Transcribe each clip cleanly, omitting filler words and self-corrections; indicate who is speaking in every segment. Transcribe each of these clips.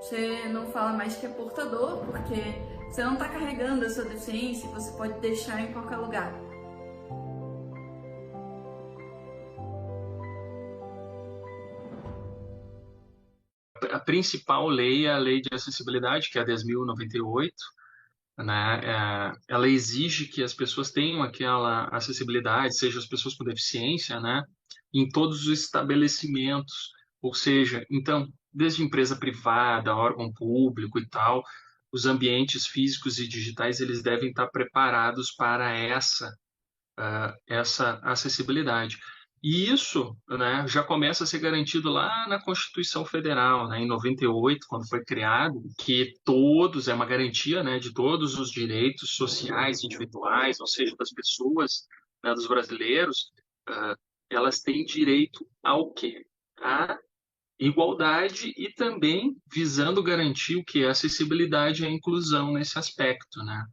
Speaker 1: Você não fala mais que é portador, porque você não está carregando a sua deficiência e você pode deixar em qualquer lugar.
Speaker 2: A principal lei é a Lei de Acessibilidade, que é a 10.098, né? Ela exige que as pessoas tenham aquela acessibilidade, seja as pessoas com deficiência, né? Em todos os estabelecimentos, ou seja, então, desde empresa privada, órgão público e tal, os ambientes físicos e digitais eles devem estar preparados para essa acessibilidade. E isso, né, já começa a ser garantido lá na Constituição Federal, né, em 98, quando foi criado, que todos, é uma garantia, né, de todos os direitos sociais individuais, ou seja, das pessoas, né, dos brasileiros, uh, elas têm direito ao quê? À igualdade e também visando garantir o que? A acessibilidade e a inclusão nesse aspecto, né?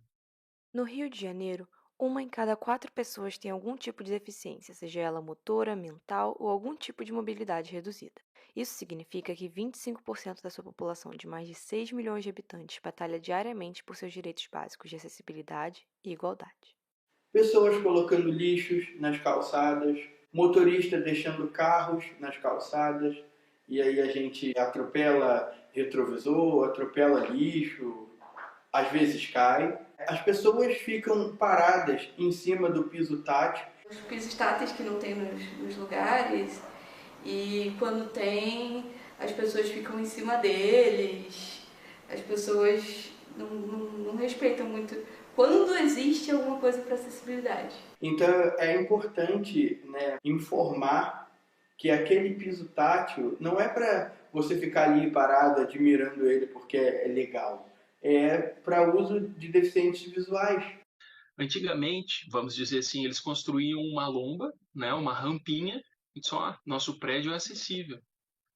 Speaker 3: No Rio de Janeiro, uma em cada 4 pessoas tem algum tipo de deficiência, seja ela motora, mental ou algum tipo de mobilidade reduzida. Isso significa que 25% da sua população de mais de 6 milhões de habitantes batalha diariamente por seus direitos básicos de acessibilidade e igualdade.
Speaker 4: Pessoas colocando lixos nas calçadas, motorista deixando carros nas calçadas, e aí a gente atropela retrovisor, atropela lixo, às vezes cai. As pessoas ficam paradas em cima do piso tátil.
Speaker 1: Os pisos táteis que não tem nos lugares, e quando tem, as pessoas ficam em cima deles, as pessoas não respeitam muito quando existe alguma coisa para acessibilidade.
Speaker 4: Então é importante, né, informar que aquele piso tátil não é para você ficar ali parado admirando ele porque é legal. É para uso de deficientes visuais.
Speaker 2: Antigamente, vamos dizer assim, eles construíam uma lomba, né, uma rampinha, e só nosso prédio é acessível.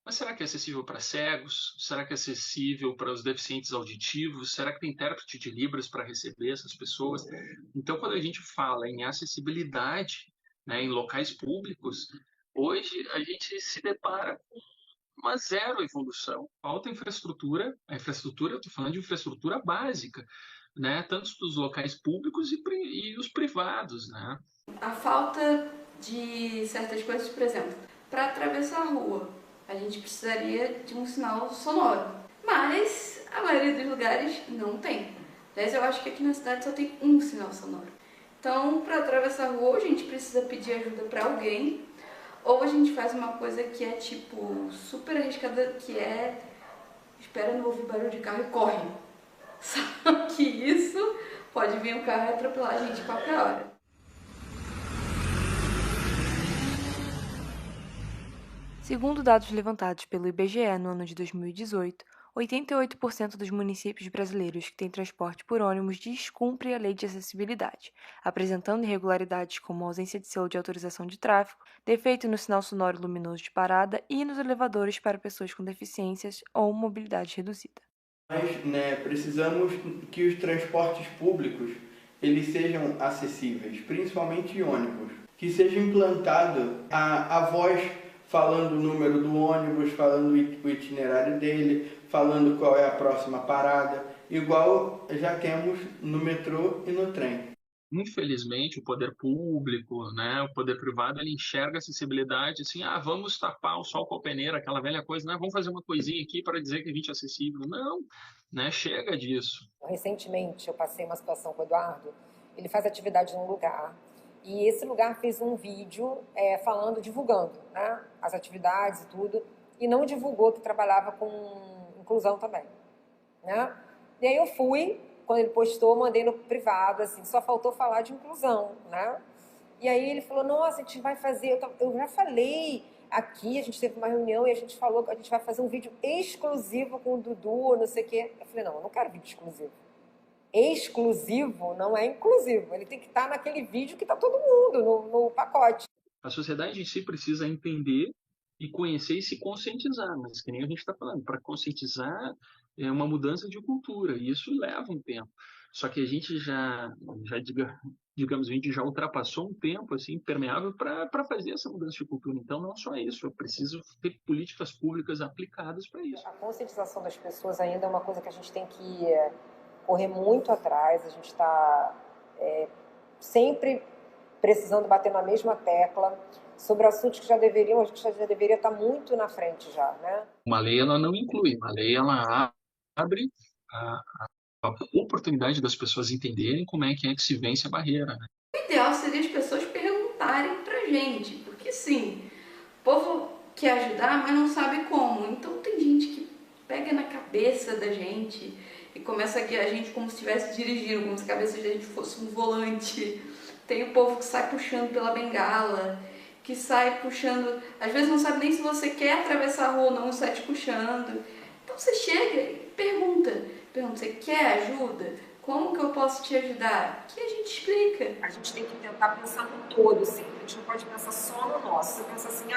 Speaker 2: Mas será que é acessível para cegos? Será que é acessível para os deficientes auditivos? Será que tem intérprete de Libras para receber essas pessoas? Então, quando a gente fala em acessibilidade, né, em locais públicos, hoje a gente se depara com uma zero evolução, falta infraestrutura. A infraestrutura, eu estou falando de infraestrutura básica, né, tanto dos locais públicos e os privados, né?
Speaker 1: A falta de certas coisas, por exemplo, para atravessar a rua, a gente precisaria de um sinal sonoro, mas a maioria dos lugares não tem. Aliás, eu acho que aqui na cidade só tem um sinal sonoro. Então, para atravessar a rua, a gente precisa pedir ajuda para alguém, ou a gente faz uma coisa que é tipo super arriscada, que é espera não ouvir barulho de carro e corre. Só que isso pode vir um carro e atropelar a gente a qualquer hora.
Speaker 3: Segundo dados levantados pelo IBGE no ano de 2018, 88% dos municípios brasileiros que têm transporte por ônibus descumprem a lei de acessibilidade, apresentando irregularidades como ausência de selo de autorização de tráfego, defeito no sinal sonoro luminoso de parada e nos elevadores para pessoas com deficiências ou mobilidade reduzida.
Speaker 4: Mas, né, precisamos que os transportes públicos eles sejam acessíveis, principalmente ônibus. Que seja implantado a voz falando o número do ônibus, falando o itinerário dele, falando qual é a próxima parada, igual já temos no metrô e no trem.
Speaker 2: Infelizmente, o poder público, né, o poder privado, ele enxerga a acessibilidade assim, vamos tapar o sol com a peneira, aquela velha coisa, né, vamos fazer uma coisinha aqui para dizer que a gente é acessível. Não, né, chega disso.
Speaker 5: Recentemente, eu passei uma situação com o Eduardo, ele faz atividade num lugar, e esse lugar fez um vídeo falando, divulgando, né, as atividades e tudo, e não divulgou que trabalhava com inclusão também, né? E aí eu fui, quando ele postou, mandei no privado, assim, só faltou falar de inclusão, né? E aí ele falou, nossa, a gente vai fazer, eu já falei aqui, a gente teve uma reunião e a gente falou que a gente vai fazer um vídeo exclusivo com o Dudu, não sei o quê. Eu falei, não, eu não quero vídeo exclusivo. Exclusivo não é inclusivo, ele tem que estar naquele vídeo que está todo mundo no pacote.
Speaker 2: A sociedade em si precisa entender e conhecer e se conscientizar, mas que nem a gente está falando, para conscientizar uma mudança de cultura, e isso leva um tempo. Só que a gente digamos, a gente já ultrapassou um tempo assim permeável para fazer essa mudança de cultura. Então, não só isso, é preciso ter políticas públicas aplicadas para isso.
Speaker 5: A conscientização das pessoas ainda é uma coisa que a gente tem que correr muito atrás. A gente está sempre precisando bater na mesma tecla sobre assuntos que a gente já deveria estar muito na frente já, né?
Speaker 2: Uma lei, ela não inclui, uma lei, ela abre a oportunidade das pessoas entenderem como é que se vence a barreira, né?
Speaker 1: O ideal seria as pessoas perguntarem pra gente, porque sim, o povo quer ajudar, mas não sabe como. Então tem gente que pega na cabeça da gente e começa a guiar a gente como se estivesse dirigindo, como se a cabeça da gente fosse um volante. Tem o povo que sai puxando pela bengala, que sai puxando, às vezes não sabe nem se você quer atravessar a rua ou não, sai te puxando. Então você chega e pergunta, você quer ajuda? Como que eu posso te ajudar? Que a gente explica.
Speaker 5: A gente tem que tentar pensar no todo, assim. A gente não pode pensar só no nosso. Você pensa assim,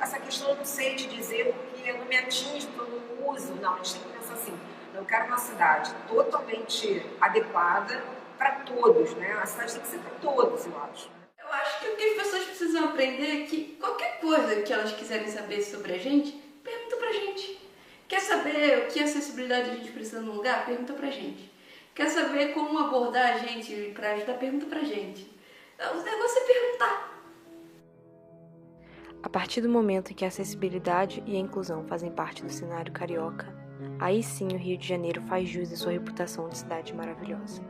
Speaker 5: essa questão eu não sei te dizer porque não me atinge, porque eu não uso. Não, a gente tem que pensar assim, eu quero uma cidade totalmente adequada para todos, né? A cidade tem que ser para todos, eu acho.
Speaker 1: Eu acho que o que as pessoas precisam aprender é que qualquer coisa que elas quiserem saber sobre a gente, pergunta pra gente. Quer saber o que acessibilidade a gente precisa num lugar? Pergunta pra gente. Quer saber como abordar a gente pra ajudar? Pergunta pra gente. Então, o negócio é perguntar.
Speaker 3: A partir do momento em que a acessibilidade e a inclusão fazem parte do cenário carioca, aí sim o Rio de Janeiro faz jus à sua reputação de cidade maravilhosa.